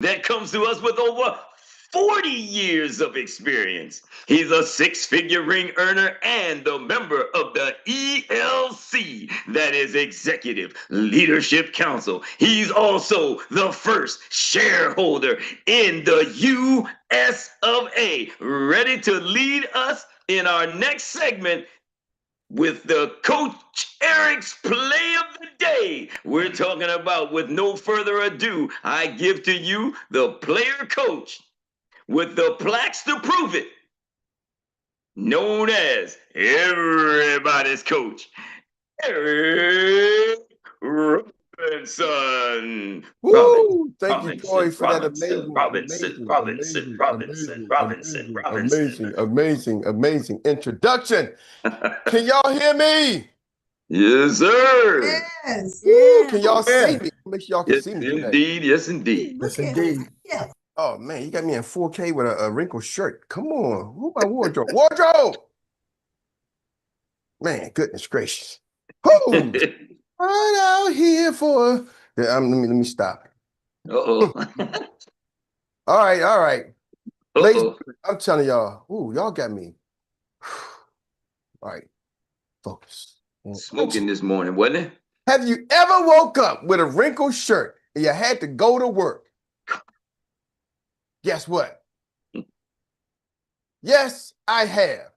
that comes to us with over 40 years of experience. He's a six-figure ring earner and a member of the ELC, that is Executive Leadership Council. He's also the first shareholder in the US of A. Ready to lead us in our next segment with the Coach Eric's play of the day. We're talking about, with no further ado, I give to you the player coach with the plaques to prove it, known as everybody's coach, Erik Robinson. Woo! Thank you, Robinson, Corey, for that Robinson, amazing, Robinson, amazing, Robinson, amazing, Robinson, amazing, Robinson, amazing, Robinson. amazing, amazing, amazing introduction. Can y'all hear me? Yes, sir. Yes. Woo! Can y'all Yeah. see me? Make sure y'all can Yes, see me today. indeed. Yes, indeed. Yes, Look at indeed. us. Yes. Oh man, you got me in 4K with a wrinkled shirt. Come on, who my wardrobe? Wardrobe! Man, goodness gracious. Who? Right out here for. Yeah, let me stop. Uh-oh. All right, all right. Ladies, Uh-oh. I'm telling y'all, y'all got me. All right, focus. Smoking this morning, wasn't it? Have you ever woke up with a wrinkled shirt and you had to go to work? Guess what? Yes, I have.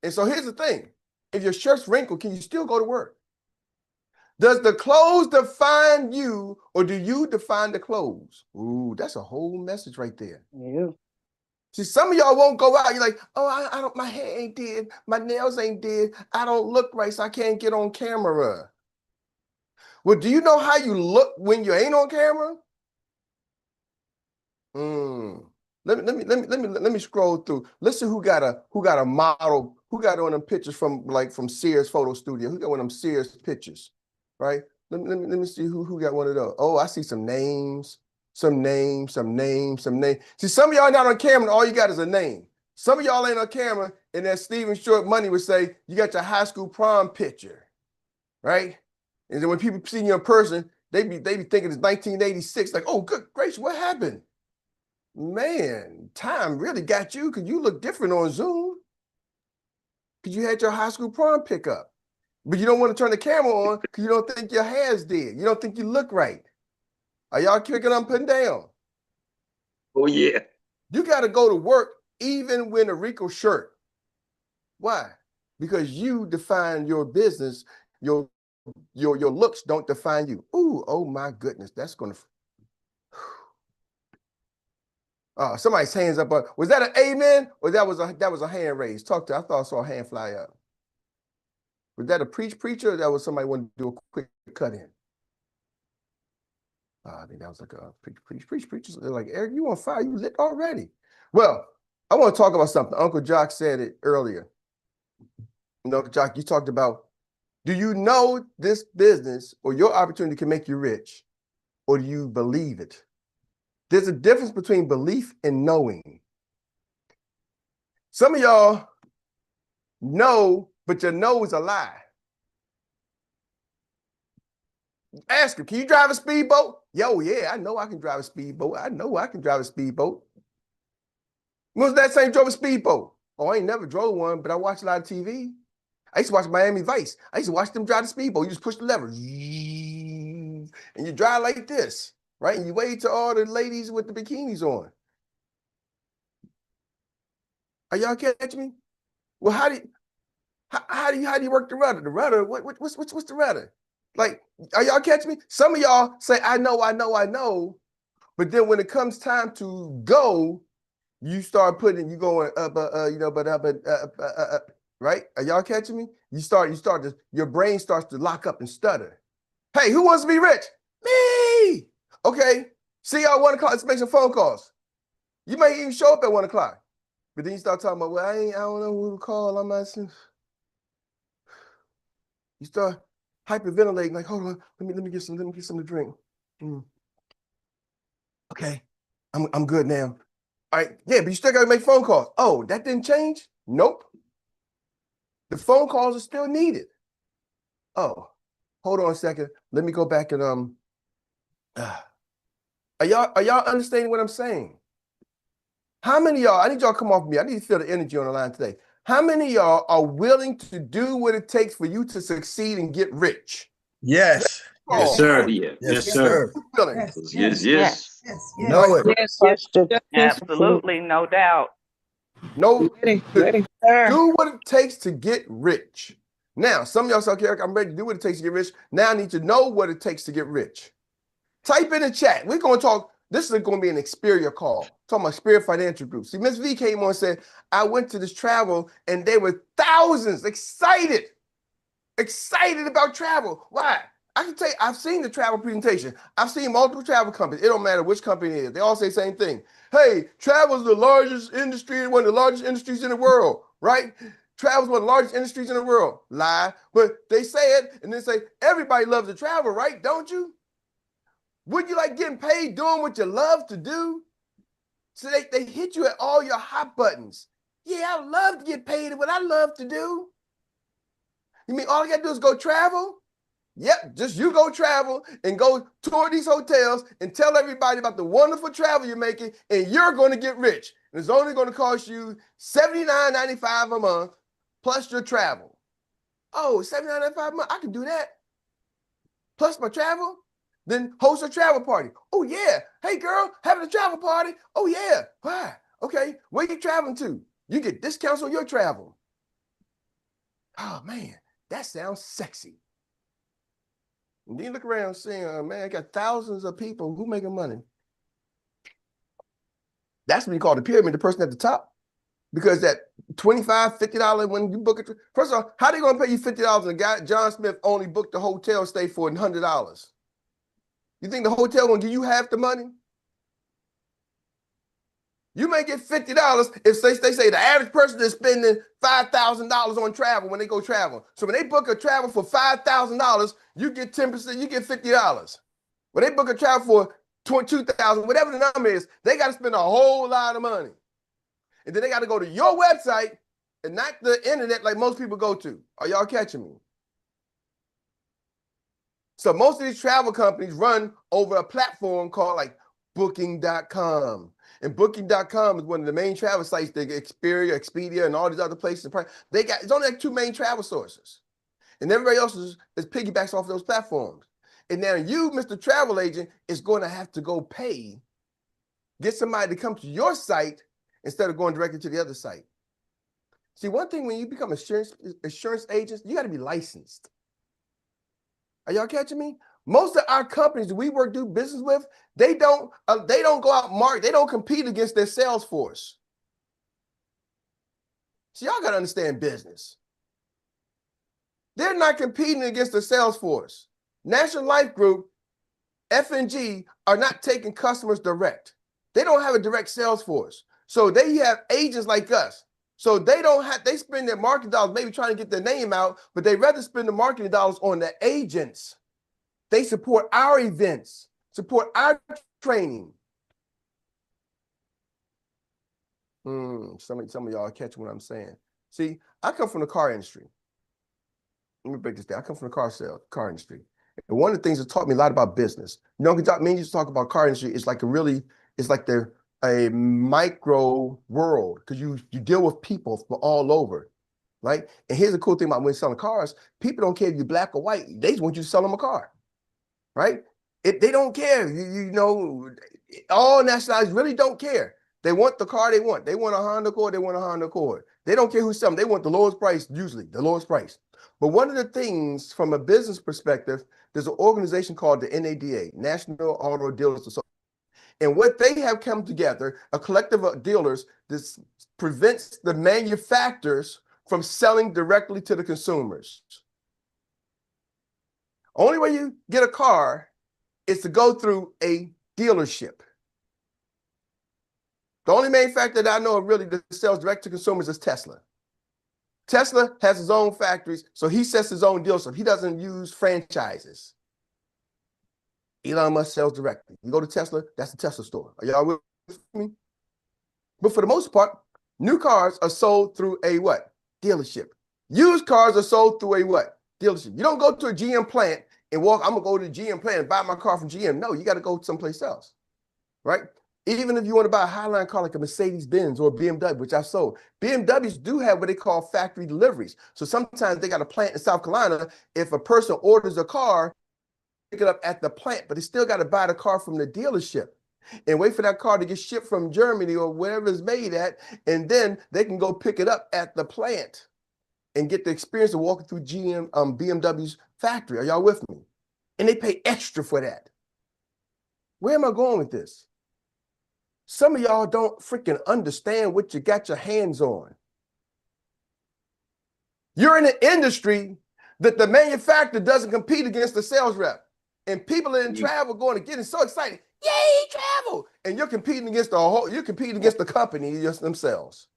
And so here's the thing. If your shirt's wrinkled, can you still go to work? Does the clothes define you, or do you define the clothes? Ooh, that's a whole message right there. Yeah. See, some of y'all won't go out. You're like, oh, I don't, my hair ain't did, my nails ain't did, I don't look right, so I can't get on camera. Well, do you know how you look when you ain't on camera? Let me scroll through. Let's see who got a model, who got one of them pictures from Sears Photo Studio. Who got one of them Sears pictures, right? Let me see who got one of those. Oh, I see some names, some names, some names, some names. See, some of y'all not on camera, and all you got is a name. Some of y'all ain't on camera, and that Stephen Short Money would say, you got your high school prom picture, right? And then when people see you in person, they be thinking it's 1986, like, oh, good gracious, what happened? Man, time really got you because you look different on Zoom. Because you had your high school prom pickup. But you don't want to turn the camera on because you don't think your hair's dead. You don't think you look right. Are y'all kicking up and down? Oh, yeah. You got to go to work even when a wrinkled shirt. Why? Because you define your business. Your looks don't define you. Ooh, oh my goodness, that's gonna. Somebody's hands up. Was that an amen or that was a hand raise? I thought I saw a hand fly up. Was that a preacher or that was somebody wanting to do a quick cut in? I think that was like a preachers. They're like, Eric, you on fire? You lit already? Well, I want to talk about something. Uncle Jock said it earlier. Uncle Jock, you talked about, do you know this business or your opportunity can make you rich, or do you believe it? There's a difference between belief and knowing. Some of y'all know, but your know is a lie. Ask him, can you drive a speedboat? Yo, yeah, I know I can drive a speedboat. I know I can drive a speedboat. When was that time you drove a speedboat? Oh, I ain't never drove one, but I watch a lot of TV. I used to watch Miami Vice. I used to watch them drive the speedboat. You just push the lever, and you drive like this, right? And you wave to all the ladies with the bikinis on. Are y'all catching me? Well, how do you work the rudder? The rudder, what's the rudder? Like, are y'all catching me? Some of y'all say, I know. But then when it comes time to go, you start putting, you going up, right? Are y'all catching me? Your brain starts to lock up and stutter. Hey, who wants to be rich? Me. Okay. See y'all 1 o'clock. Let's make some phone calls. You may even show up at 1 o'clock. But then you start talking about, well, I don't know who to call. I'm not. You start hyperventilating, like, hold on, let me get some to drink. Okay, I'm good now. All right, yeah, but you still gotta make phone calls. Oh, that didn't change? Nope. The phone calls are still needed. Oh, hold on a second. Let me go back and Are y'all understanding what I'm saying? How many of y'all, I need y'all to come off me. I need to feel the energy on the line today. How many of y'all are willing to do what it takes for you to succeed and get rich? Yes. Yes, Yes. sir. Yeah. Yes, Yes, sir. sir. Feeling. Yes, yes. Know it. Absolutely, no doubt. No, Ready, do what it takes to get rich. Now, some of y'all say, okay, Eric, I'm ready to do what it takes to get rich. Now I need to know what it takes to get rich. Type in the chat. We're going to talk. This is going to be an Xperia call. Talking about Spirit Financial Group. See, Miss V came on and said, I went to this travel and they were thousands excited about travel. Why? I can tell you, I've seen the travel presentation. I've seen multiple travel companies. It don't matter which company it is. They all say the same thing. Hey, travel is the largest industry, one of the largest industries in the world, right? Travel is one of the largest industries in the world. Lie. But they say it and then say, everybody loves to travel, right? Don't you? Would you like getting paid doing what you love to do? So they hit you at all your hot buttons. Yeah, I love to get paid at what I love to do. You mean all I gotta do is go travel? Yep, just you go travel and go tour these hotels and tell everybody about the wonderful travel you're making, and you're going to get rich. And it's only going to cost you $79.95 a month plus your travel. Oh, $79.95 a month, I can do that. Plus my travel? Then host a travel party. Oh, yeah. Hey, girl, having a travel party? Oh, yeah. Why? Okay, where you traveling to? You get discounts on your travel. Oh, man, that sounds sexy. And then you look around saying, man, I got thousands of people who making money. That's what you call the pyramid, the person at the top. Because that $25, $50 when you book it. First of all, how they gonna pay you $50 and the guy, John Smith, only booked the hotel stay for $100? You think the hotel gonna give you half the money? You may get $50 if they say the average person is spending $5,000 on travel when they go travel. So when they book a travel for $5,000, you get 10%, you get $50. When they book a travel for $22,000, whatever the number is, they got to spend a whole lot of money. And then they got to go to your website and not the internet like most people go to. Are y'all catching me? So most of these travel companies run over a platform called like Booking.com. And Booking.com is one of the main travel sites. They get Expedia, and all these other places. It's only like two main travel sources. And everybody else is piggybacks off those platforms. And now you, Mr. Travel Agent, is going to have to go pay, get somebody to come to your site instead of going directly to the other site. See, one thing when you become insurance agents, you got to be licensed. Are y'all catching me? Most of our companies that we do business with, they don't go out market. They don't compete against their sales force. So y'all got to understand business. They're not competing against the sales force. National Life Group, F&G, are not taking customers direct. They don't have a direct sales force. So they have agents like us. So they spend their marketing dollars maybe trying to get their name out, but they rather spend the marketing dollars on the agents. They support our events, support our training. Some of y'all catch what I'm saying. See, I come from the car industry. Let me break this down. I come from the car industry. And one of the things that taught me a lot about business, me used to talk about car industry, it's like a micro world, because you deal with people from all over, right? And here's the cool thing about when selling cars, people don't care if you're black or white. They just want you to sell them a car, right? They don't care. All nationalities really don't care. They want the car they want. They want a Honda Accord, they want a Honda Accord. They don't care who's selling. They want the lowest price, usually, the lowest price. But one of the things from a business perspective, there's an organization called the NADA, National Auto Dealers Association. And what they have come together, a collective of dealers, this prevents the manufacturers from selling directly to the consumers. Only way you get a car is to go through a dealership. The only manufacturer that I know of really that sells direct to consumers is Tesla. Tesla has his own factories, so he sets his own dealership. He doesn't use franchises. Elon Musk sells directly. You go to Tesla, that's the Tesla store. Are y'all with me? But for the most part, new cars are sold through a what? Dealership. Used cars are sold through a what? Dealership. You don't go to a GM plant and walk, I'm going to go to the GM plant and buy my car from GM. No, you got to go someplace else. right? Even if you want to buy a Highline car like a Mercedes-Benz or a BMW, which I've sold, BMWs do have what they call factory deliveries. So sometimes they got a plant in South Carolina. If a person orders a car, pick it up at the plant, but they still got to buy the car from the dealership and wait for that car to get shipped from Germany or wherever it's made at, and then they can go pick it up at the plant and get the experience of walking through BMW's factory. Are y'all with me? And they pay extra for that. Where am I going with this? Some of y'all don't freaking understand what you got your hands on. You're in an industry that the manufacturer doesn't compete against the sales rep. And people in travel going to getting so excited. Yay, travel! And you're competing against the company themselves.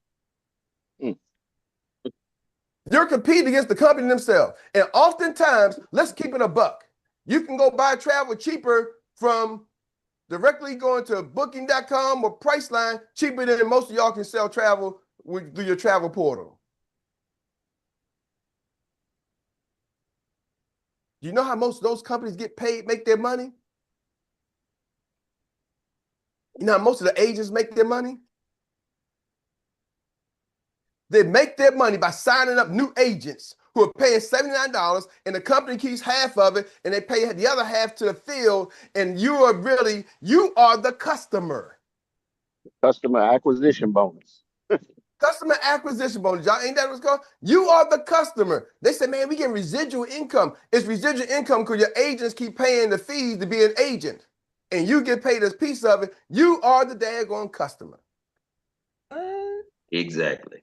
You're competing against the company themselves. And oftentimes, let's keep it a buck. You can go buy travel cheaper from directly going to booking.com or Priceline, cheaper than most of y'all can sell travel through your travel portal. Do you know how most of those companies get paid, make their money? You know how most of the agents make their money? They make their money by signing up new agents who are paying $79, and the company keeps half of it, and they pay the other half to the field, and you are the customer. Customer acquisition bonus. Customer acquisition bonus, y'all, ain't that what's called? You are the customer. They say, man, we get residual income. It's residual income because your agents keep paying the fees to be an agent, and you get paid a piece of it. You are the daggone customer. Exactly.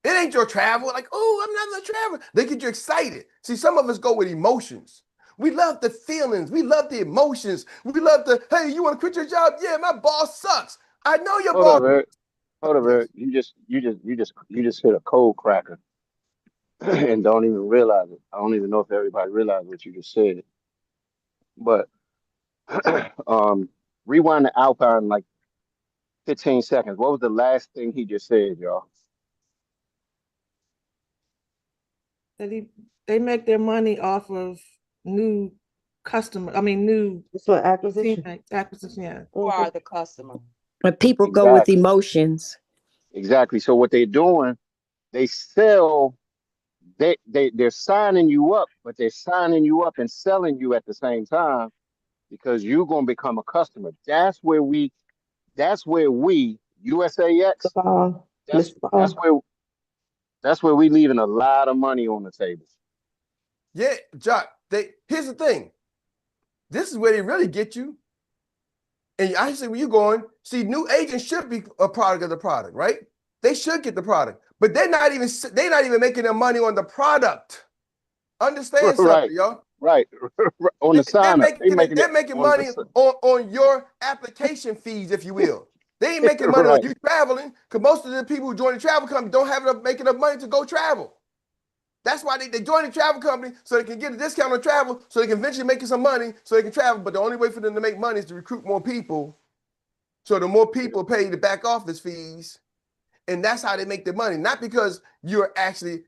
It ain't your travel. Like, oh, I'm not a traveler. They get you excited. See, some of us go with emotions. We love the feelings. We love the emotions. We love the, hey, you want to quit your job? Yeah, my boss sucks. I know your boss. Hold up, Eric. You just hit a cold cracker and don't even realize it. I don't even know if everybody realized what you just said. But rewind the Alpine like 15 seconds. What was the last thing he just said, y'all? That they make their money off of new new acquisition. acquisition, yeah. Who are the customer? But people go with emotions. Exactly. So what they're doing, they sell, they're signing you up, but they're signing you up and selling you at the same time because you're gonna become a customer. That's where we USAX. That's where we leaving a lot of money on the table. Yeah, Jock. Here's the thing. This is where they really get you. And I say, where you going? See, new agents should be a product of the product, right? They should get the product, but they're not even making their money on the product. Understand something, y'all? Right. On the sign up. They're making money on your application fees, if you will. They ain't making money on you traveling, because most of the people who join the travel company don't have making enough money to go travel. That's why they join the travel company so they can get a discount on travel, so they can eventually make some money so they can travel. But the only way for them to make money is to recruit more people. So the more people pay the back office fees, and that's how they make their money. Not because your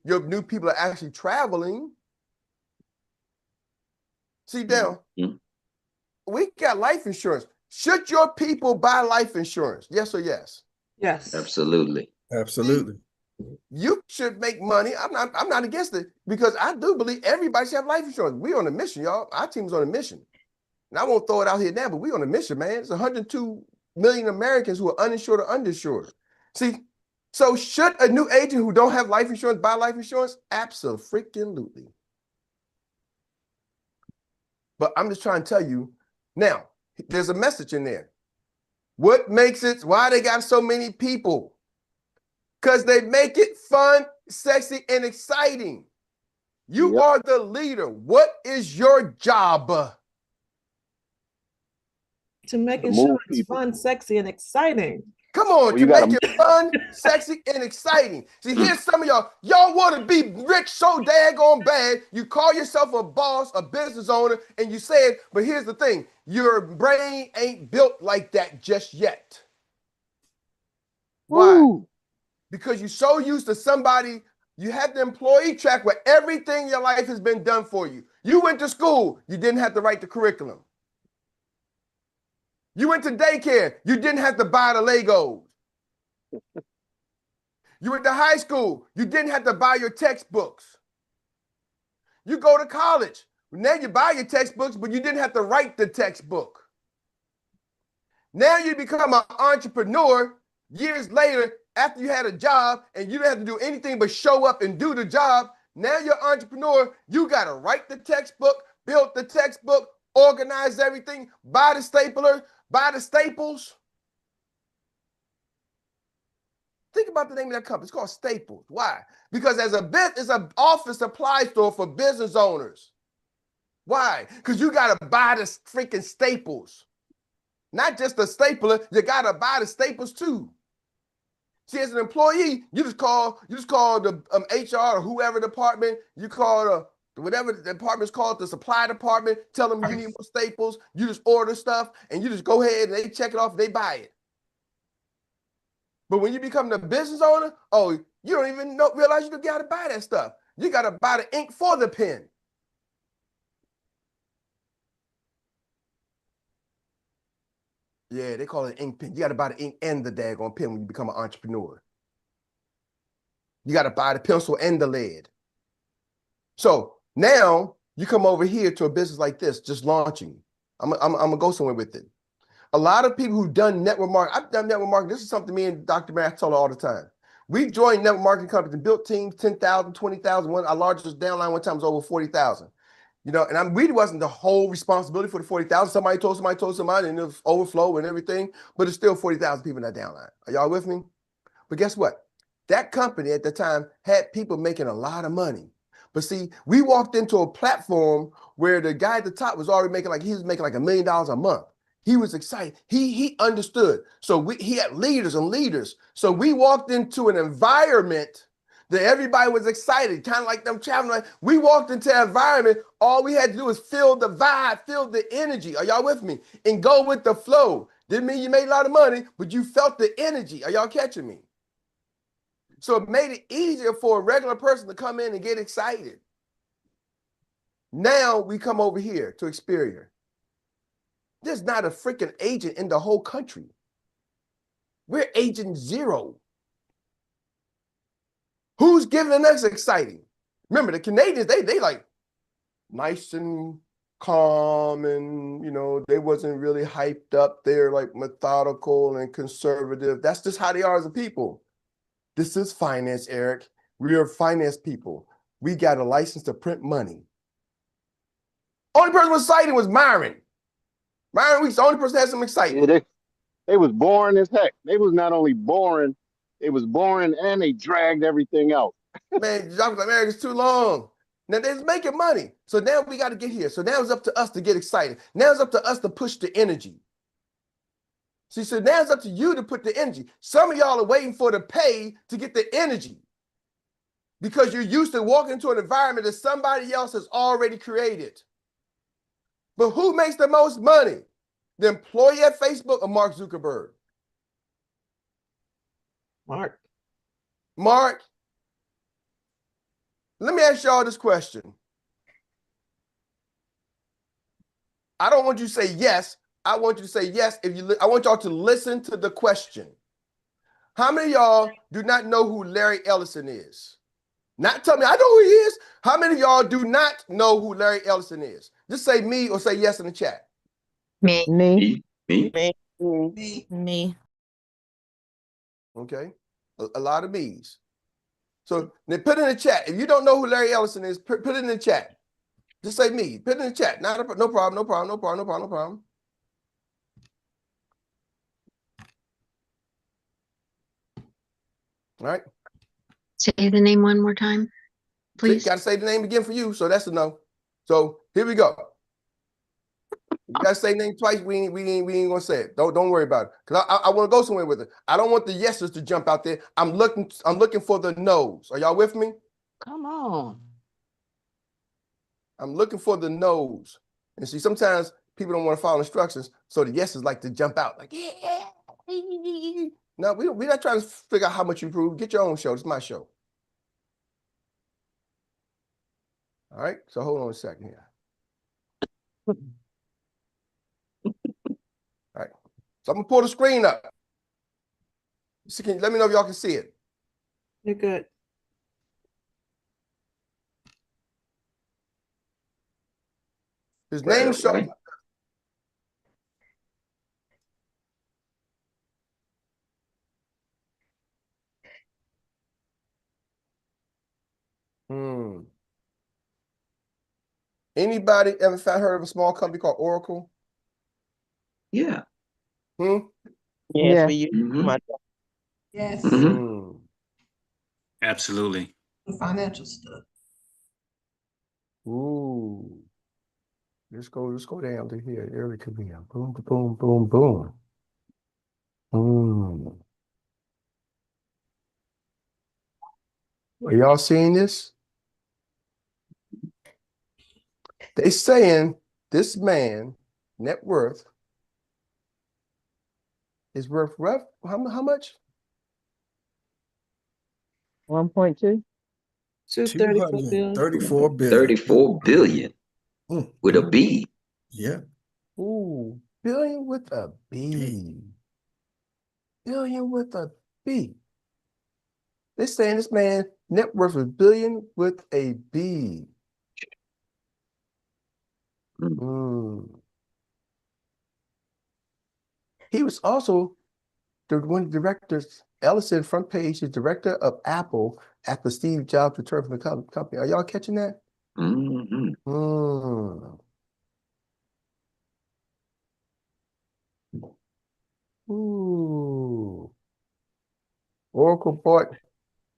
new people are actually traveling. See, down. We got life insurance. Should your people buy life insurance? Yes or yes? Yes. Absolutely. Absolutely. You should make money. I'm not against it, because I do believe everybody should have life insurance. We're on a mission, y'all. Our team's on a mission. And I won't throw it out here now, but we're on a mission, man. It's 102 million Americans who are uninsured or underinsured. See, so should a new agent who don't have life insurance buy life insurance? Absolutely. But I'm just trying to tell you, now, there's a message in there. What makes it, why they got so many people? Because they make it fun, sexy, and exciting. You are the leader. What is your job? To make insurance fun, sexy, and exciting. Come on, to make it fun, sexy, and exciting. See, here's some of y'all want to be rich so daggone bad. You call yourself a boss, a business owner, and you say it, but here's the thing. Your brain ain't built like that just yet. Why? Woo. Because you're so used to somebody, you have the employee track where everything in your life has been done for you. You went to school, you didn't have to write the curriculum. You went to daycare. You didn't have to buy the Legos. You went to high school. You didn't have to buy your textbooks. You go to college. Now you buy your textbooks, but you didn't have to write the textbook. Now you become an entrepreneur years later after you had a job and you didn't have to do anything but show up and do the job. Now you're an entrepreneur. You got to write the textbook, build the textbook, organize everything, buy the stapler, buy the staples. Think about the name of that company. It's called Staples. Why? Because as a business, it's an office supply store for business owners. Why? Because you got to buy the freaking staples. Not just the stapler, you got to buy the staples too. See, as an employee, you just call the HR or whoever department, you call whatever the department's called, the supply department, tell them you need more staples, you just order stuff, and you just go ahead and they check it off, they buy it. But when you become the business owner, oh, you don't even realize you got to buy that stuff. You got to buy the ink for the pen. Yeah, they call it ink pen. You got to buy the ink and the daggone pen when you become an entrepreneur. You got to buy the pencil and the lead. So now you come over here to a business like this, just launching. I'm going to go somewhere with it. A lot of people who've done network marketing, I've done network marketing. This is something me and Dr. Meri tell her all the time. We joined network marketing companies and built teams, 10,000, 20,000. Our largest downline one time was over 40,000. You know, and I really wasn't the whole responsibility for the 40,000. Somebody told somebody, and it was overflow and everything, but it's still 40,000 people in that downline. Are y'all with me? But guess what? That company at the time had people making a lot of money. But see, we walked into a platform where the guy at the top was already making like $1 million a month. He was excited. He understood. So he had leaders and leaders. So we walked into an environment that everybody was excited, kind of like them traveling. We walked into an environment. All we had to do was feel the vibe, feel the energy. Are y'all with me? And go with the flow. Didn't mean you made a lot of money, but you felt the energy. Are y'all catching me? So it made it easier for a regular person to come in and get excited. Now we come over here to Experior. There's not a freaking agent in the whole country. We're agent zero. Who's giving us exciting? Remember, the Canadians, they like nice and calm and, you know, they wasn't really hyped up. They're like methodical and conservative. That's just how they are as a people. This is finance, Eric. We are finance people. We got a license to print money. Only person was exciting was Myron. Myron Weeks, the only person that had some excitement. Yeah, they was boring as heck. They was not only boring, they was boring and they dragged everything out. Man, I was like, man, it's too long. Now they're making money. So now we got to get here. So now it's up to us to get excited. Now it's up to us to push the energy. See, so now it's up to you to put the energy. Some of y'all are waiting for the pay to get the energy because you're used to walking into an environment that somebody else has already created. But who makes the most money? The employee at Facebook or Mark Zuckerberg? Mark. Mark, let me ask y'all this question. I don't want you to say yes. I want you to say yes I want y'all to listen to the question. How many of y'all do not know who Larry Ellison is? Not tell me, I know who he is. How many of y'all do not know who Larry Ellison is? Just say me or say yes in the chat. Me. Me. Me. Okay, a lot of me's. So then put in the chat. If you don't know who Larry Ellison is, put it in the chat. Just say me. Put it in the chat. No problem. All right. Say the name one more time, please. Got to say the name again for you, so that's a no. So here we go. You got to say the name twice. We ain't gonna say it. Don't worry about it. Cause I want to go somewhere with it. I don't want the yeses to jump out there. I'm looking for the no's. Are y'all with me? Come on. I'm looking for the no's. And see, sometimes people don't want to follow instructions, so the yeses like to jump out. Like, yeah. No, we're not trying to figure out how much you improve. Get your own show. It's my show. All right. So hold on a second here. All right. So I'm gonna pull the screen up. So let me know if y'all can see it. You're good. His name shows. Anybody ever heard of a small company called Oracle? Yeah. Yes, Yeah. we use Yes. Absolutely. Financial stuff. Ooh. Let's go down to here. Early Korea. Boom, boom, boom, boom. Are y'all seeing this? They saying this man net worth is worth how much? 1.2. 234 billion. 34 billion. 34 billion with a B. Yeah. Ooh, billion with a B. Billion with a B. They're saying this man net worth is billion with a B. He was also one of the directors. Ellison, front page, is director of Apple after Steve Jobs returned from the company. Are y'all catching that? Ooh. Oracle bought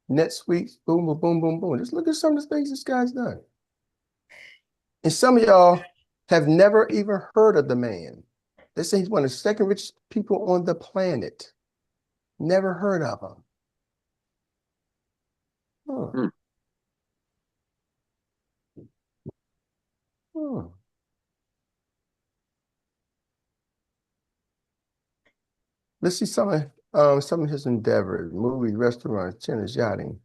NetSuite. Boom, boom, boom, boom, boom. Just look at some of the things this guy's done. And some of y'all have never even heard of the man. They say he's one of the second richest people on the planet. Never heard of him. Let's see some of his endeavors: movies, restaurants, tennis, yachting.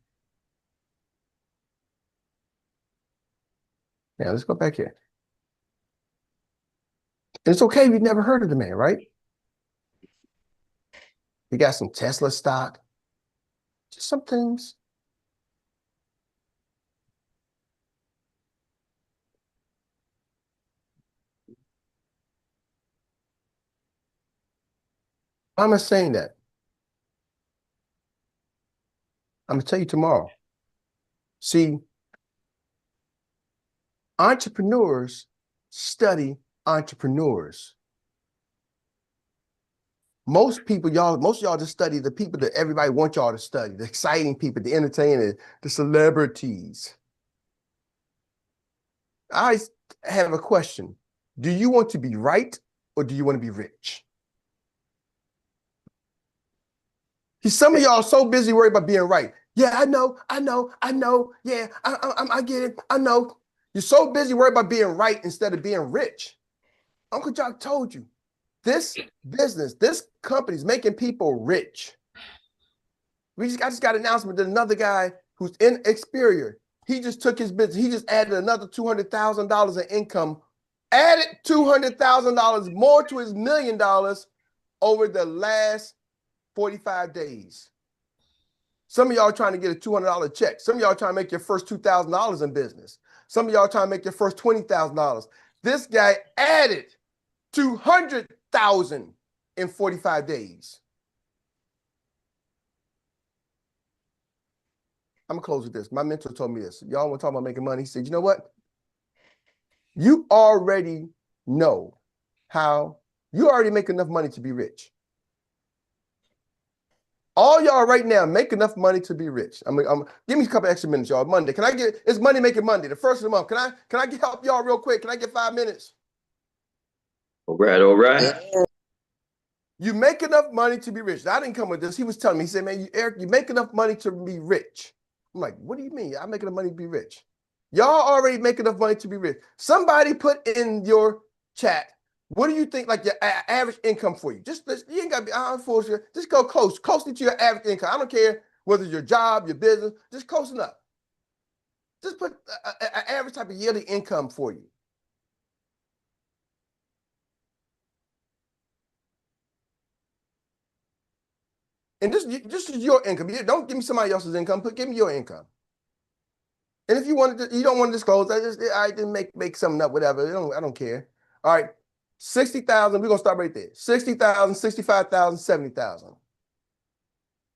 Now let's go back here. And it's okay if you've never heard of the man, right? He got some Tesla stock. Just some things. Why am I saying that? I'm gonna tell you tomorrow. See, entrepreneurs study entrepreneurs. Most of y'all just study the people that everybody wants y'all to study, the exciting people, the entertainers, the celebrities. I have a question. Do you want to be right or do you want to be rich? Some of y'all are so busy worried about being right. Yeah, I know. Yeah, I get it. I know. You're so busy worried about being right instead of being rich. Uncle Jock told you, this business, this company is making people rich. I just got an announcement that another guy who's in Experior, he just took his business, he just added another $200,000 in income, added $200,000 more to his $1 million over the last 45 days. Some of y'all are trying to get a $200 check. Some of y'all are trying to make your first $2,000 in business. Some of y'all are trying to make your first $20,000. This guy added $200,000 in 45 days. I'm gonna close with this. My mentor told me this. Y'all want to talk about making money? He said, you know what? You already know how you already make enough money to be rich. All y'all right now make enough money to be rich. Give me a couple extra minutes, y'all. Monday. It's Money Making Monday, the first of the month. Can I help y'all real quick? Can I get 5 minutes? All right. You make enough money to be rich. I didn't come with this. He was telling me, he said, man, Eric, you make enough money to be rich. I'm like, what do you mean? I'm making enough money to be rich. Y'all already make enough money to be rich. Somebody put in your chat, what do you think like your average income for you? You ain't got to be unfortunate. Just go closely to your average income. I don't care whether it's your job, your business, just close enough. Just put an average type of yearly income for you. And this is your income. Don't give me somebody else's income, but give me your income. And if you you don't want to disclose, I didn't make something up, whatever. I don't care. All right, 60,000. We're gonna start right there. 60,000, 65,000, 70,000.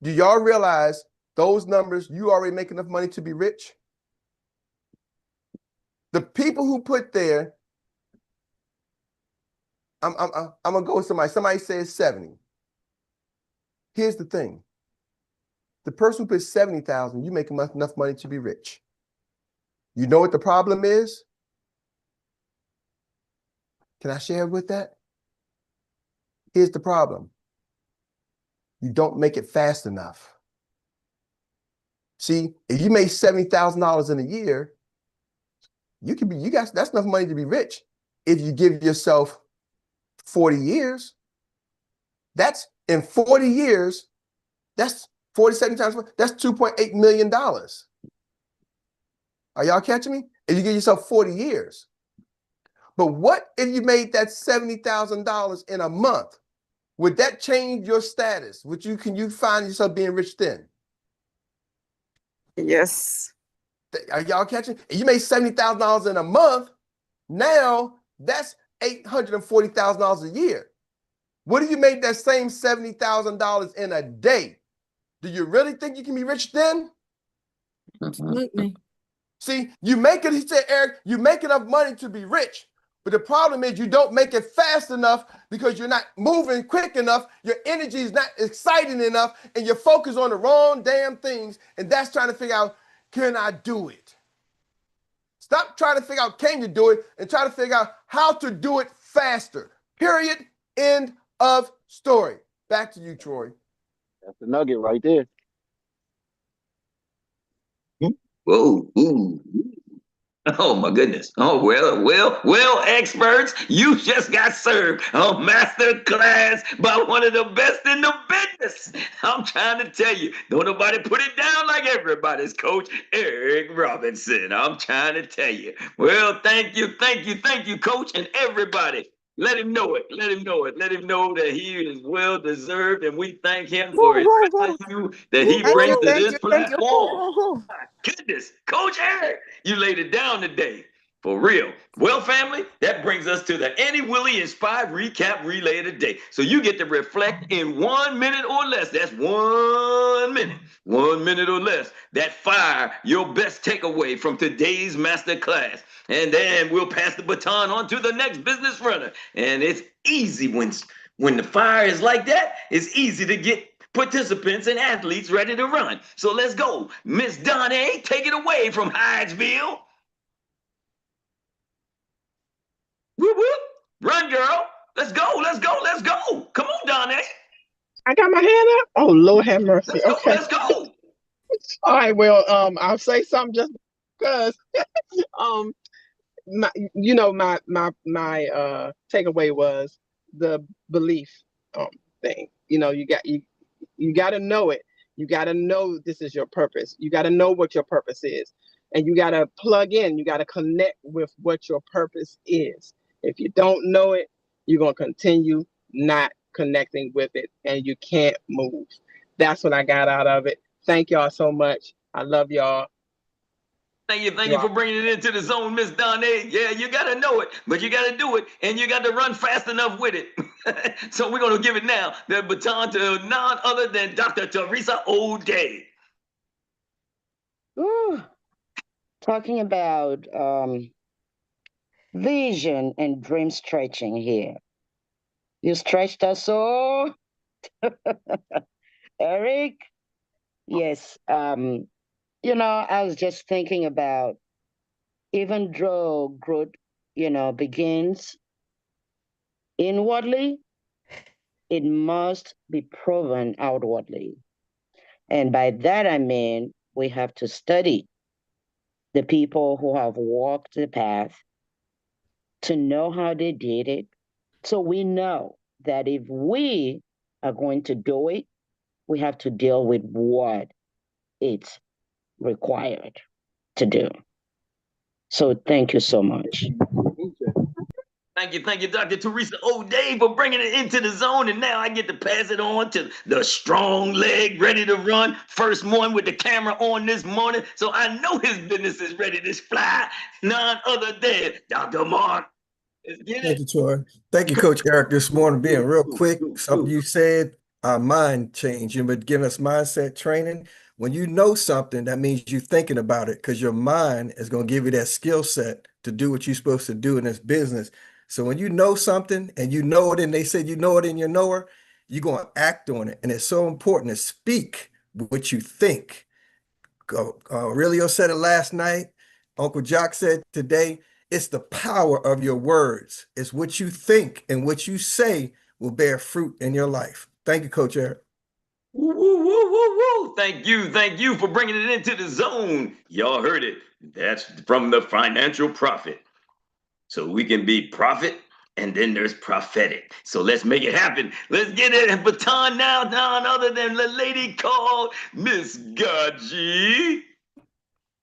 Do y'all realize those numbers? You already make enough money to be rich. The people who put there, I'm gonna go with somebody. Somebody says 70. Here's the thing. The person who put 70,000, you make enough money to be rich. You know what the problem is? Can I share with that? Here's the problem. You don't make it fast enough. See, if you make $70,000 in a year, that's enough money to be rich. If you give yourself 40 years, that's in 40 years, that's 47 times, that's $2.8 million. Are y'all catching me? If you give yourself 40 years. But what if you made that $70,000 in a month? Would that change your status? Can you find yourself being rich then? Yes. Are y'all catching? If you made $70,000 in a month, now that's $840,000 a year. What if you made that same $70,000 in a day? Do you really think you can be rich then? Absolutely. See, you make it, he said, Eric, you make enough money to be rich. But the problem is you don't make it fast enough because you're not moving quick enough. Your energy is not exciting enough, and you're focused on the wrong damn things. And that's trying to figure out, can I do it? Stop trying to figure out, can you do it? And try to figure out how to do it faster. Period. End of story. Back to you, Troy. That's the nugget right there. Whoa, ooh. Oh my goodness. Oh, well, experts, you just got served a master class by one of the best in the business. I'm trying to tell you, don't nobody put it down like everybody's coach, Erik Robinson. I'm trying to tell you. Well, thank you, coach, and everybody. Let him know it. Let him know it. Let him know that he is well deserved, and we thank him for his value that he brings to this platform. Goodness, Coach Erik, you laid it down today. For real. Well, family, that brings us to the Annie Willie Inspired Recap Relay of the Day. So you get to reflect in 1 minute or less. That's 1 minute. 1 minute or less. That fire, your best takeaway from today's master class. And then we'll pass the baton on to the next business runner. And it's easy when the fire is like that, it's easy to get participants and athletes ready to run. So let's go. Miss Donna, take it away from Hydesville. Whoop, whoop. Run, girl. Let's go. Come on, Donna. I got my hand up. Oh, Lord have mercy. Let's go. All right. Well, I'll say something just because. My takeaway was the belief thing. You got to know it. You got to know this is your purpose. You got to know what your purpose is, and you got to plug in. You got to connect with what your purpose is. If you don't know it, you're going to continue not connecting with it, and you can't move. That's what I got out of it. Thank y'all so much. I love y'all. Thank you for bringing it into the zone, Miss Donna. Yeah, you got to know it, but you got to do it, and you got to run fast enough with it. So we're going to give it now, the baton to none other than Dr. Teresa O'Day. Ooh, talking about vision and dream stretching here. You stretched us so, Erik. Yes. I was just thinking about even though growth, begins inwardly, it must be proven outwardly. And by that, I mean, we have to study the people who have walked the path to know how they did it. So we know that if we are going to do it, we have to deal with what it's required to do. So thank you so much. Thank you, Dr. Teresa O'Day, for bringing it into the zone. And now I get to pass it on to the strong leg, ready to run. First one with the camera on this morning. So I know his business is ready to fly. None other than Dr. Mark. Let's get Thank it. you, Troy. Thank you, Coach Eric, this morning, being real quick. Something you said, our mind changing, but giving us mindset training. When you know something, that means you're thinking about it, because your mind is going to give you that skill set to do what you're supposed to do in this business. So when you know something and you know it, and they said you know it in your knower, you're going to act on it. And it's so important to speak what you think. Aurelio said it last night. Uncle Jock said today. It's the power of your words. It's what you think and what you say will bear fruit in your life. Thank you, Coach Eric. Woo, woo, woo, woo, woo. Thank you for bringing it into the zone. Y'all heard it. That's from the financial prophet. So we can be prophet, and then there's prophetic. So let's make it happen. Let's get it. And baton now, none other than the lady called Miss Gaji.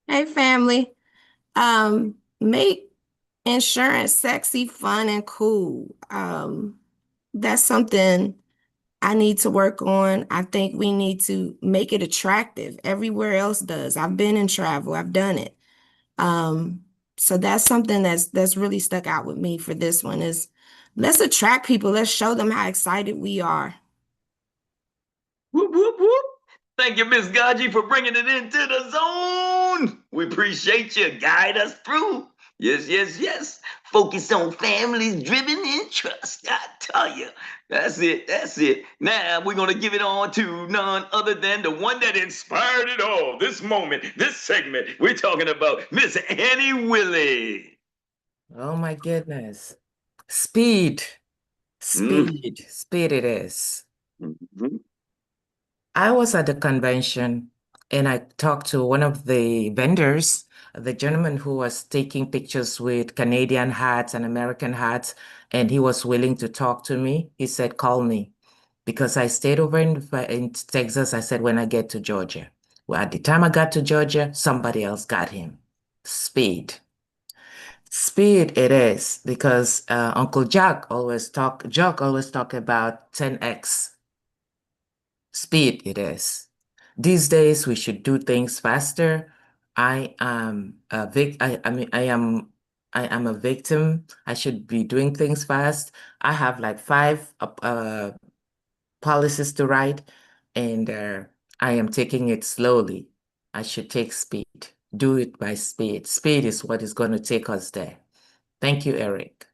Hey, family. Make insurance sexy, fun, and cool. That's something I need to work on. I think we need to make it attractive. Everywhere else does. I've been in travel. I've done it. So that's something that's really stuck out with me for this one is let's attract people. Let's show them how excited we are. Whoop, whoop, whoop. Thank you, Miss Gaji, for bringing it into the zone. We appreciate you. Guide us through. Yes, yes, yes. Focus on families driven in trust. I tell you. That's it. That's it. Now we're going to give it on to none other than the one that inspired it all. This moment, this segment, we're talking about Miss Annie Willie. Oh my goodness. Speed. Speed it is. Mm-hmm. I was at the convention and I talked to one of the vendors, the gentleman who was taking pictures with Canadian hats and American hats, and he was willing to talk to me. He said, call me. Because I stayed over in Texas, I said, when I get to Georgia. Well, at the time I got to Georgia, somebody else got him. Speed. Speed it is, because Uncle Jock always talk about 10x. Speed it is. These days we should do things faster. I am a I am a victim. I should be doing things fast. I have like 5 policies to write, and I am taking it slowly. I should take speed. Do it by speed. Speed is what is going to take us there. Thank you, Eric.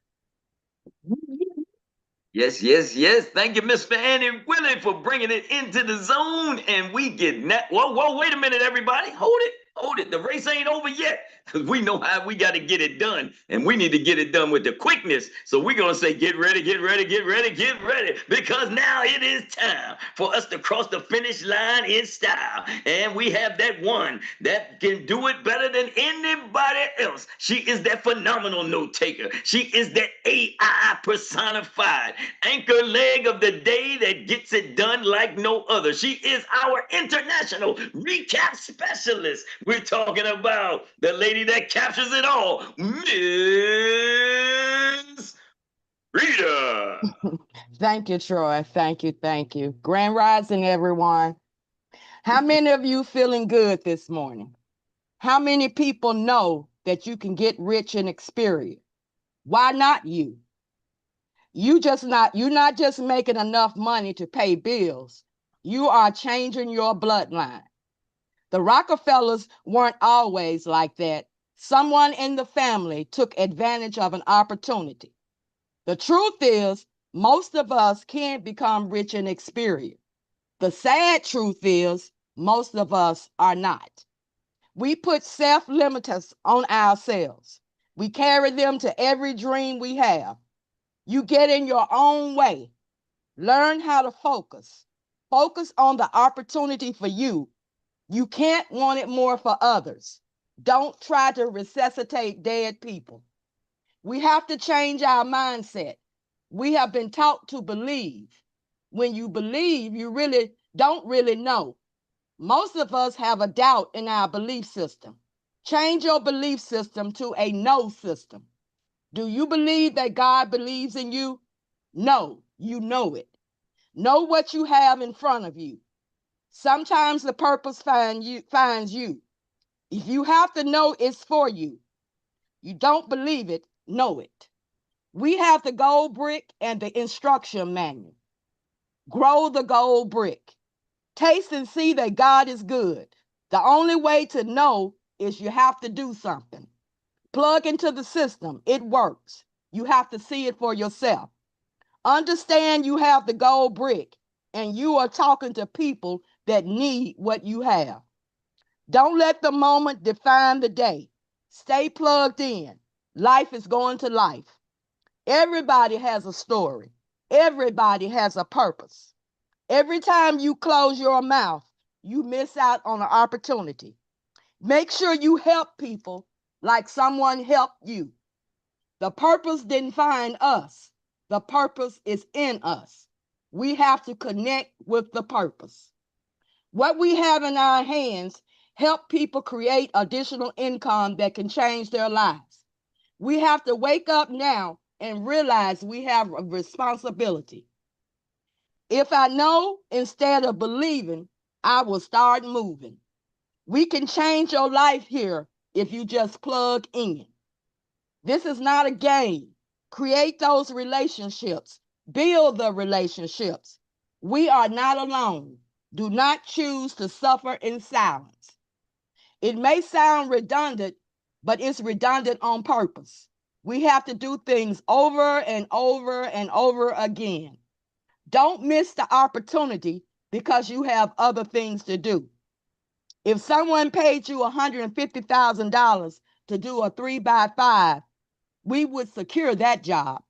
Yes, yes, yes. Thank you, Mr. Annie Willie, for bringing it into the zone. And we get whoa, wait a minute, everybody. Hold it. The race ain't over yet. Because we know how we got to get it done. And we need to get it done with the quickness. So we're going to say, get ready, get ready, get ready, get ready. Because now it is time for us to cross the finish line in style. And we have that one that can do it better than anybody else. She is that phenomenal note taker. She is that AI personified anchor leg of the day that gets it done like no other. She is our international recap specialist. We're talking about the lady that captures it all, Miss Rita. Thank you, Troy. Thank you. Thank you. Grand Rising, everyone. How many of you feeling good this morning? How many people know that you can get rich in experience? Why not you? You're not just making enough money to pay bills. You are changing your bloodline. The Rockefellers weren't always like that. Someone in the family took advantage of an opportunity. The truth is, most of us can't become rich in experience. The sad truth is, most of us are not. We put self-limiters on ourselves. We carry them to every dream we have. You get in your own way. Learn how to focus. Focus on the opportunity for you. You can't want it more for others. Don't try to resuscitate dead people. We have to change our mindset. We have been taught to believe. When you believe, you really don't really know. Most of us have a doubt in our belief system. Change your belief system to a no system. Do you believe that God believes in you? No, you know it. Know what you have in front of you. Sometimes the purpose finds you. If you have to know it's for you, you don't believe it, know it. We have the gold brick and the instruction manual. Grow the gold brick. Taste and see that God is good. The only way to know is you have to do something. Plug into the system. It works. You have to see it for yourself. Understand you have the gold brick and you are talking to people that need what you have. Don't let the moment define the day. Stay plugged in. Life is going to life. Everybody has a story. Everybody has a purpose. Every time you close your mouth, you miss out on an opportunity. Make sure you help people like someone helped you. The purpose didn't find us. The purpose is in us. We have to connect with the purpose. What we have in our hands help people create additional income that can change their lives. We have to wake up now and realize we have a responsibility. If I know instead of believing, I will start moving. We can change your life here if you just plug in. This is not a game. Create those relationships. Build the relationships. We are not alone. Do not choose to suffer in silence. It may sound redundant, but it's redundant on purpose. We have to do things over and over and over again. Don't miss the opportunity because you have other things to do. If someone paid you $150,000 to do a 3x5, we would secure that job.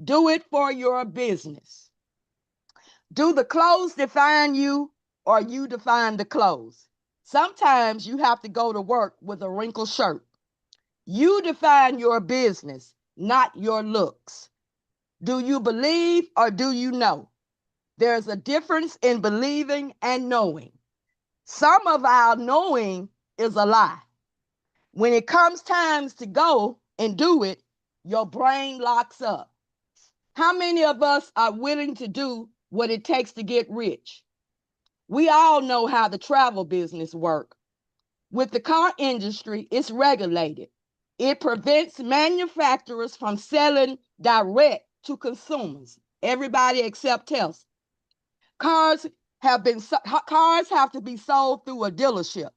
Do it for your business. Do the clothes define you or you define the clothes? Sometimes you have to go to work with a wrinkled shirt. You define your business, not your looks. Do you believe or do you know? There's a difference in believing and knowing. Some of our knowing is a lie. When it comes times to go and do it, your brain locks up. How many of us are willing to do what it takes to get rich? We all know how the travel business works. With the car industry, it's regulated. It prevents manufacturers from selling direct to consumers. Everybody except Tesla. Cars have to be sold through a dealership.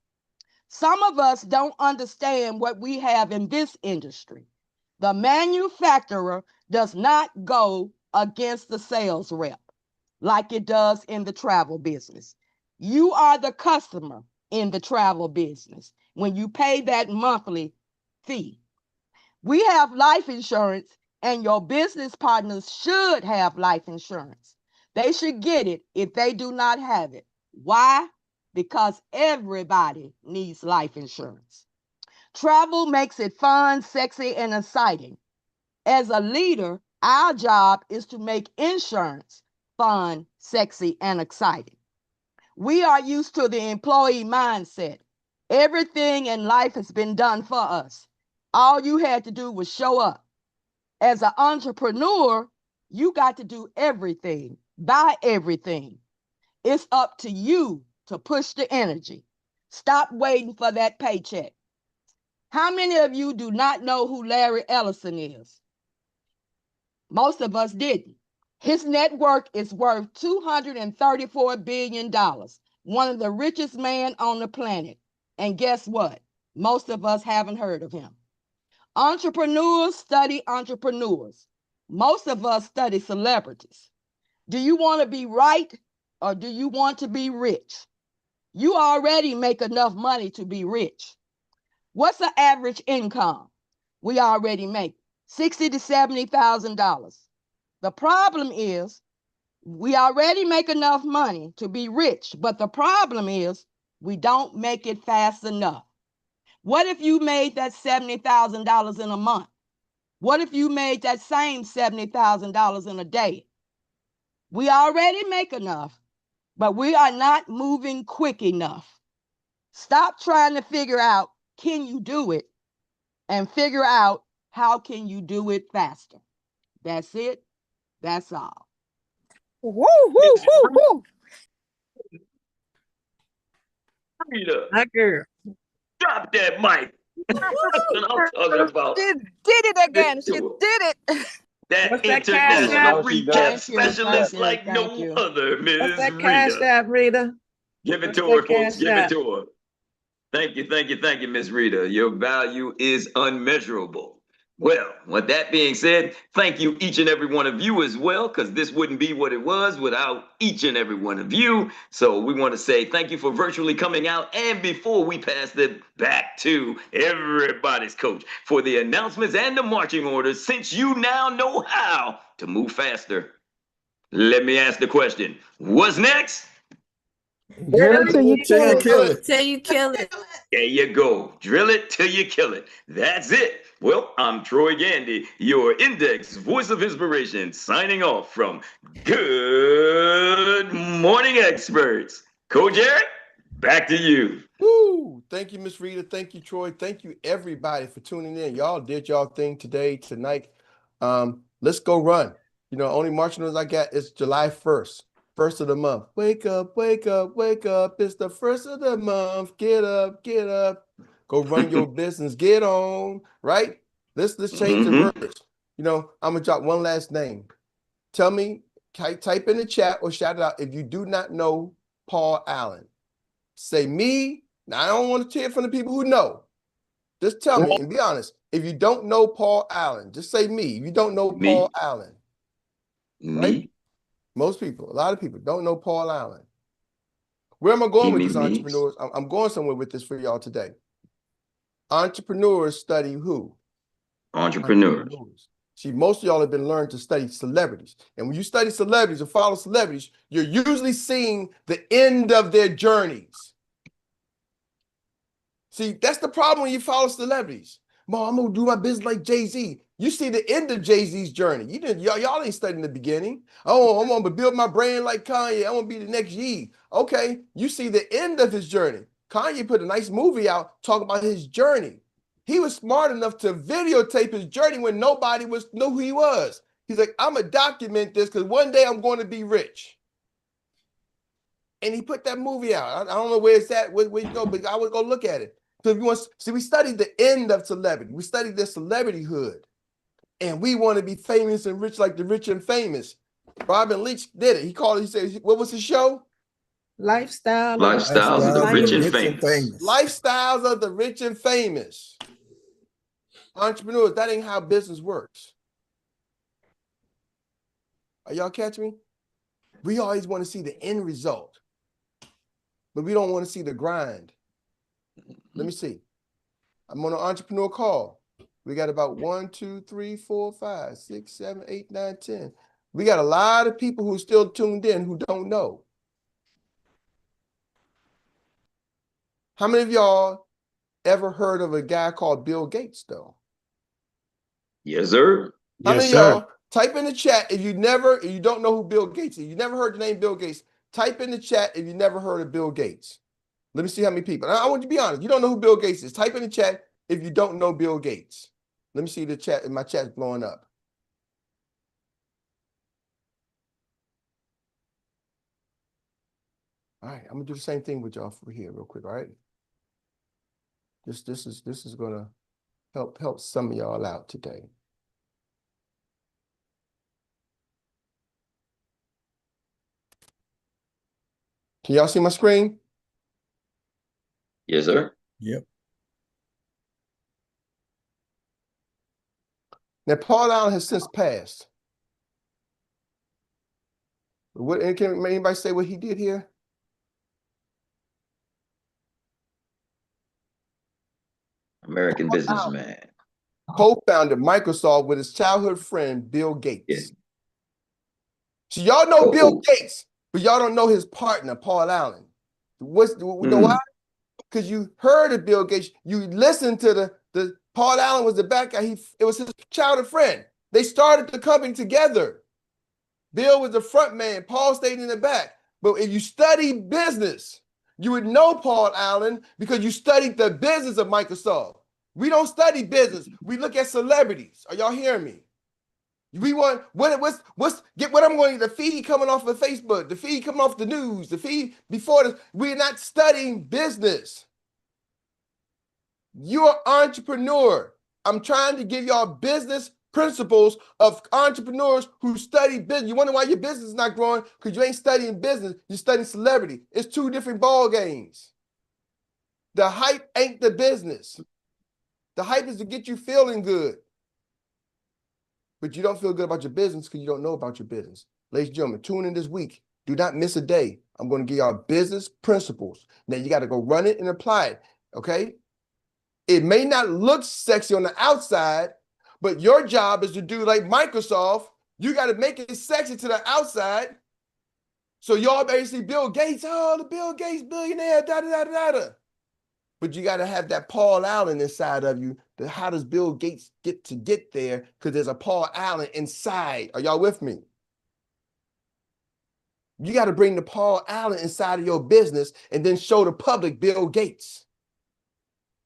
Some of us don't understand what we have in this industry. The manufacturer does not go against the sales rep like it does in the travel business. You are the customer in the travel business when you pay that monthly fee. We have life insurance, and your business partners should have life insurance. They should get it if they do not have it. Why? Because everybody needs life insurance. Travel makes it fun, sexy, and exciting. As a leader, our job is to make insurance fun, sexy, and exciting. We are used to the employee mindset. Everything in life has been done for us. All you had to do was show up. As an entrepreneur, you got to do everything, buy everything. It's up to you to push the energy. Stop waiting for that paycheck. How many of you do not know who Larry Ellison is? Most of us didn't. His network is worth $234 billion, one of the richest men on the planet. And guess what? Most of us haven't heard of him. Entrepreneurs study entrepreneurs. Most of us study celebrities. Do you want to be right or do you want to be rich? You already make enough money to be rich. What's the average income? We already make $60,000 to $70,000. The problem is we already make enough money to be rich, but the problem is we don't make it fast enough. What if you made that $70,000 in a month? What if you made that same $70,000 in a day? We already make enough, but we are not moving quick enough. Stop trying to figure out, can you do it? And figure out, how can you do it faster? That's it. That's all. Woo, woo, woo, woo. Rita, My girl. drop that mic. That's what I'm talking about. She did it again. She did it. That What's that cash international app? recap Thank you, specialist thank you, like thank no you. other, What's Ms. that cash Rita. app, Rita? Give it What's to her, that folks. cash Give it app? to her. Thank you, thank you, thank you, Miss Rita. Your value is unmeasurable. Well, with that being said, thank you each and every one of you as well, because this wouldn't be what it was without each and every one of you. So we want to say thank you for virtually coming out. And before we pass it back to everybody's coach for the announcements and the marching orders, since you now know how to move faster, let me ask the question, what's next? Drill it till you kill it. Kill it. Till you kill it. There you go. Drill it till you kill it. That's it. Well, I'm Troy Gandy, your index voice of inspiration, signing off from Good Morning Experts. Coach Eric, back to you. Woo! Thank you, Miss Rita. Thank you, Troy. Thank you, everybody, for tuning in. Y'all did y'all thing today, tonight. Let's go run. You know, only marching orders I got is July 1st. First of the month. Wake up, wake up, wake up. It's the first of the month. Get up, get up. Go run your business. Get on, right? Let's change the words. You know, I'm gonna drop one last name. Tell me, type in the chat or shout it out if you do not know Paul Allen. Say me. Now I don't want to hear from the people who know. Just tell me and be honest. If you don't know Paul Allen, just say me. If you don't know Paul Allen, right? Most people, a lot of people don't know Paul Allen. Where am I going with these entrepreneurs? I'm going somewhere with this for y'all today. Entrepreneurs study who? Entrepreneurs. See, most of y'all have been learned to study celebrities. And when you study celebrities or follow celebrities, you're usually seeing the end of their journeys. See, that's the problem when you follow celebrities. Mom, I'm gonna do my business like Jay-Z. You see the end of Jay-Z's journey. Y'all ain't studying the beginning. Oh, I'm gonna build my brain like Kanye. I'm gonna be the next Ye. Okay, you see the end of his journey. Kanye put a nice movie out talking about his journey. He was smart enough to videotape his journey when nobody knew who he was. He's like, I'm gonna document this because one day I'm going to be rich. And he put that movie out. I don't know where it's at, where you go, but I would go look at it. So if you want, see, we studied the end of celebrity. We studied their celebrityhood. And we want to be famous and rich like the rich and famous. Robin Leach did it. He said, what was his show? Lifestyles of the rich and famous. Lifestyles of the rich and famous. Entrepreneurs, that ain't how business works. Are y'all catching me? We always want to see the end result, but we don't want to see the grind. Let me see. I'm on an entrepreneur call. We got about 1, 2, 3, 4, 5, 6, 7, 8, 9, 10. We got a lot of people who are still tuned in who don't know. How many of y'all ever heard of a guy called Bill Gates, though? Yes, sir. How many of y'all type in the chat if you don't know who Bill Gates is? You never heard the name Bill Gates. Type in the chat if you never heard of Bill Gates. Let me see how many people. I want you to be honest. You don't know who Bill Gates is. Type in the chat if you don't know Bill Gates. Let me see the chat. My chat's blowing up. All right, I'm gonna do the same thing with y'all for here real quick. All right. This is gonna help some of y'all out today. Can y'all see my screen? Yes, sir. Yep. Now, Paul Allen has since passed. Can anybody say what he did here? American businessman. Co-founded Microsoft with his childhood friend, Bill Gates. Yeah. So y'all know Bill Gates, but y'all don't know his partner, Paul Allen. You know why? Because you heard of Bill Gates. You listened to the Paul Allen was the bad guy. It was his childhood friend. They started the company together. Bill was the front man. Paul stayed in the back. But if you study business, you would know Paul Allen because you studied the business of Microsoft. We don't study business. We look at celebrities. Are y'all hearing me? We want what's get what I'm going to the feed coming off of Facebook, the feed coming off the news, the feed before this. We're not studying business. You're an entrepreneur. I'm trying to give y'all business principles of entrepreneurs who study business. You wonder why your business is not growing? Because you ain't studying business, you're studying celebrity. It's two different ball games. The hype ain't the business. The hype is to get you feeling good. But you don't feel good about your business because you don't know about your business. Ladies and gentlemen, tune in this week. Do not miss a day. I'm going to give y'all business principles. Now you got to go run it and apply it, okay? It may not look sexy on the outside, but your job is to do like Microsoft. You got to make it sexy to the outside. So y'all basically Bill Gates, oh, the Bill Gates billionaire, da-da-da-da-da. But you got to have that Paul Allen inside of you. How does Bill Gates get there? Because there's a Paul Allen inside. Are y'all with me? You got to bring the Paul Allen inside of your business and then show the public Bill Gates.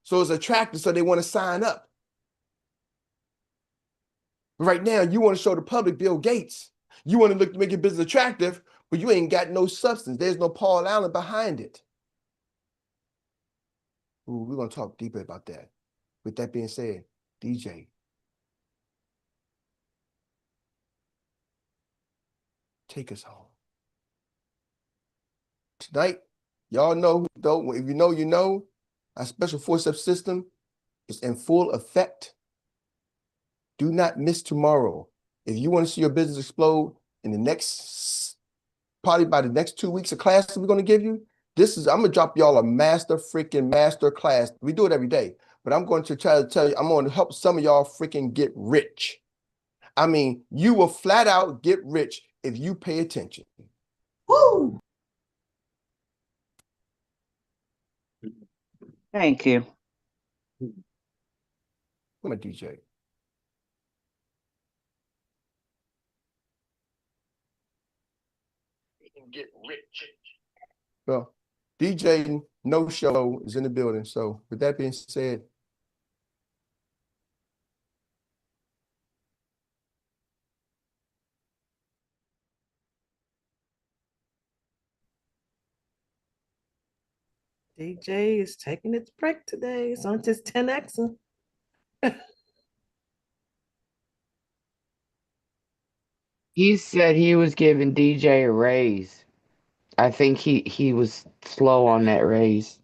So it's attractive, so they want to sign up. Right now, you want to show the public Bill Gates. You want to make your business attractive, but you ain't got no substance. There's no Paul Allen behind it. Ooh, we're going to talk deeper about that. With that being said, DJ, take us home. Tonight, y'all know, though, if you know, you know, our special four-step system is in full effect. Do not miss tomorrow. If you want to see your business explode in the next, probably by the next 2 weeks of classes we're going to give you, I'm going to drop y'all a master class. We do it every day, but I'm going to try to tell you, I'm going to help some of y'all freaking get rich. I mean, you will flat out get rich if you pay attention. Woo! Thank you. I'm a DJ. Get rich. Well, DJ No Show is in the building. So with that being said, DJ is taking its break today. It's on his 10X. He said he was giving DJ a raise. I think he was slow on that raise.